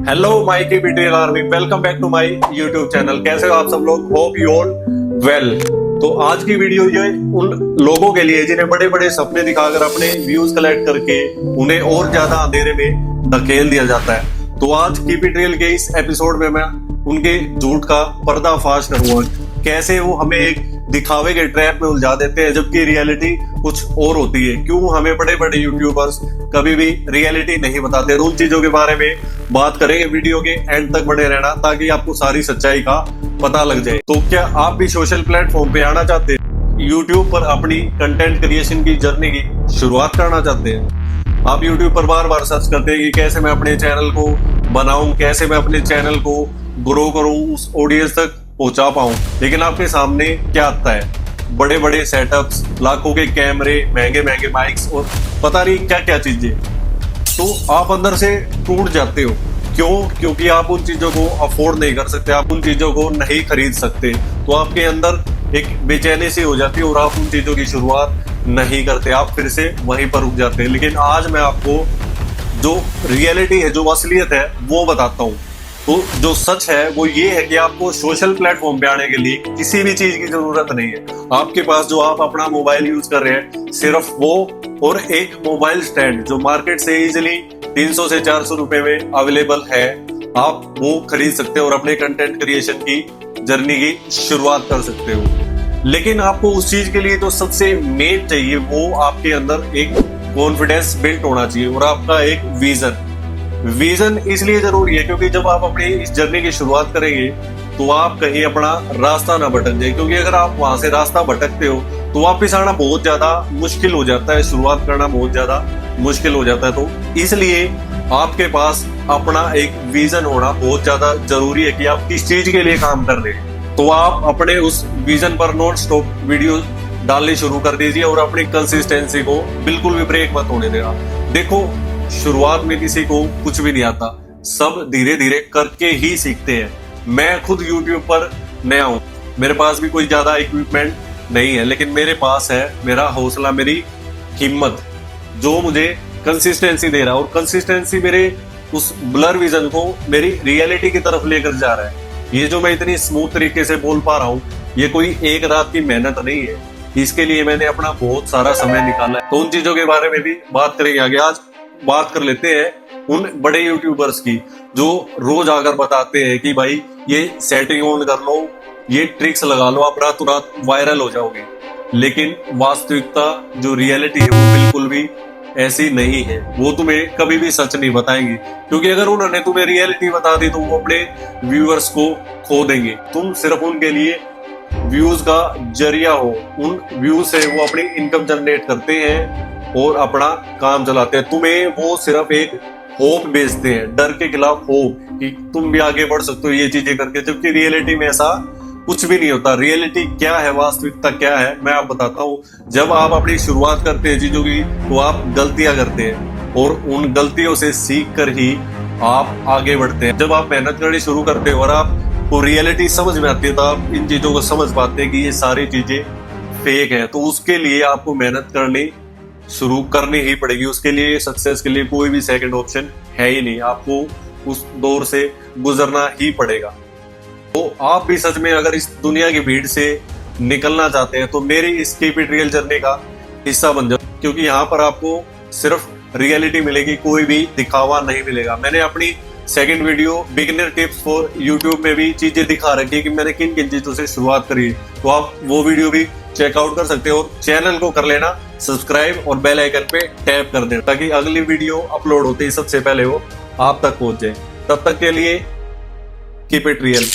Hello my की BTL army, welcome back to my YouTube channel. कैसे हो आप सब लोग? Hope you all well. तो आज की वीडियो ये उन लोगों के लिए जिन्हें बड़े बड़े सपने दिखाकर अपने व्यूज कलेक्ट करके उन्हें और ज्यादा अंधेरे में धकेल दिया जाता है। तो आज कीप इट रियल के इस एपिसोड में मैं उनके झूठ का पर्दाफाश करूंगा, कैसे वो हमें एक दिखावे के ट्रैप में उलझा देते हैं जबकि रियलिटी कुछ और होती है। क्यों हमें बड़े बड़े यूट्यूबर्स कभी भी रियलिटी नहीं बताते। उन चीजों के बारे में बात करेंगे। वीडियो के एंड तक बने रहना ताकि आपको सारी सच्चाई का पता लग जाए। तो क्या आप भी सोशल प्लेटफॉर्म पे आना चाहते हैं? यूट्यूब पर अपनी कंटेंट क्रिएशन की जर्नी की शुरुआत करना चाहते हैं? आप यूट्यूब पर बार बार सर्च करते हैं कि कैसे मैं अपने चैनल को बनाऊं, कैसे मैं अपने चैनल को ग्रो करूं, उस ऑडियंस तक पहुंचा पाऊं। लेकिन आपके सामने क्या आता है? बड़े बड़े सेटअप्स, लाखों के कैमरे, महंगे महंगे माइक्स और पता नहीं क्या क्या चीजें। तो आप अंदर से टूट जाते हो। क्यों? क्योंकि आप उन चीजों को अफोर्ड नहीं कर सकते, आप उन चीजों को नहीं खरीद सकते। तो आपके अंदर एक बेचैनी सी हो जाती है और आप उन चीजों की शुरुआत नहीं करते, आप फिर से वहीं पर रुक जाते हैं। लेकिन आज मैं आपको जो रियलिटी है, जो असलियत है, वो बताता हूँ। तो जो सच है वो ये है कि आपको सोशल प्लेटफॉर्म पे आने के लिए किसी भी चीज की जरूरत नहीं है। आपके पास जो आप अपना मोबाइल यूज कर रहे हैं, सिर्फ वो और एक मोबाइल स्टैंड जो मार्केट से इजीली 300 से 400 रुपए में अवेलेबल है, आप वो खरीद सकते हो और अपने कंटेंट क्रिएशन की जर्नी की शुरुआत कर सकते हो। लेकिन आपको उस चीज के लिए तो सबसे मेन चाहिए, वो आपके अंदर एक कॉन्फिडेंस बिल्ट होना चाहिए और आपका एक विजन इसलिए जरूरी है क्योंकि जब आप अपनी इस जर्नी की शुरुआत करेंगे तो आप कहीं अपना रास्ता ना भटक जाए। क्योंकि अगर आप वहां से रास्ता भटकते हो तो वापिस आना बहुत ज्यादा मुश्किल हो जाता है, शुरुआत करना बहुत ज्यादा मुश्किल हो जाता है। तो इसलिए आपके पास अपना एक विजन होना बहुत ज्यादा जरूरी है कि आप किस चीज के लिए काम कर रहे हैं। तो आप अपने उस विजन पर नॉन स्टॉप वीडियो डालनी शुरू कर दीजिए और अपनी कंसिस्टेंसी को बिल्कुल भी ब्रेक मत होने देना। देखो, शुरुआत में किसी को कुछ भी नहीं आता, सब धीरे धीरे करके ही सीखते हैं। मैं खुद YouTube पर नया हूं, मेरे पास भी कोई ज्यादा इक्विपमेंट नहीं है, लेकिन मेरे पास है मेरा हौसला, मेरी हिम्मत, जो मुझे कंसिस्टेंसी दे रहा है। और कंसिस्टेंसी मेरे उस ब्लर विजन को मेरी रियलिटी की तरफ लेकर जा रहा है। ये जो मैं इतनी स्मूथ तरीके से बोल पा रहा हूँ, ये कोई एक रात की मेहनत नहीं है। इसके लिए मैंने अपना बहुत सारा समय निकाला है। तो उन चीजों के बारे में भी बात करेंगे आगे। आज बात कर लेते हैं उन बड़े यूट्यूबर्स की जो रोज आकर बताते हैं कि भाई ये सेटिंग ऑन कर लो, ये ट्रिक्स लगा लो, आप रातों रात वायरल हो जाओगे। लेकिन वास्तविकता जो रियलिटी है वो बिल्कुल भी ऐसी नहीं है। वो तुम्हें कभी भी सच नहीं बताएंगे, क्योंकि अगर उन्होंने तुम्हें रियलिटी बता दी तो वो अपने व्यूअर्स को खो देंगे। तुम सिर्फ उनके लिए व्यूज का जरिया हो। उन व्यूज से वो अपनी इनकम जनरेट करते हैं और अपना काम चलाते हैं। तुम्हें वो सिर्फ एक होप बेचते हैं, डर के खिलाफ होप कि तुम भी आगे बढ़ सकते हो ये चीजें करके, जबकि रियलिटी में ऐसा कुछ भी नहीं होता। रियलिटी क्या है, वास्तविकता क्या है, मैं आप बताता हूँ। जब आप अपनी शुरुआत करते हैं चीजों की तो आप गलतियां करते हैं और उन गलतियों से सीख कर ही आप आगे बढ़ते हैं। जब आप मेहनत करनी शुरू करते हो और आपको रियलिटी समझ में आती है तो आप इन चीजों को समझ पाते हैं कि ये सारी चीजें फेक है। तो उसके लिए आपको मेहनत करनी शुरू करनी ही पड़ेगी। उसके लिए सक्सेस के लिए कोई भी सेकंड ऑप्शन है ही नहीं, आपको उस दौर से गुजरना ही पड़ेगा। तो आप भी सच में अगर इस दुनिया की भीड़ से निकलना चाहते हैं तो मेरी इस कीप इट रियल जर्नी का हिस्सा बन जाओ, क्योंकि यहाँ पर आपको सिर्फ रियलिटी मिलेगी, कोई भी दिखावा नहीं मिलेगा। मैंने अपनी second video beginner tips for YouTube में भी चीजें दिखा रखी है कि मैंने किन किन चीजों से शुरुआत करी, तो आप वो वीडियो भी चेकआउट कर सकते हो। और चैनल को कर लेना सब्सक्राइब और बेल आइकन पे टैप कर देना ताकि अगली वीडियो अपलोड होते ही सबसे पहले वो आप तक पहुंच जाए। तब तक के लिए कीप इट रियल।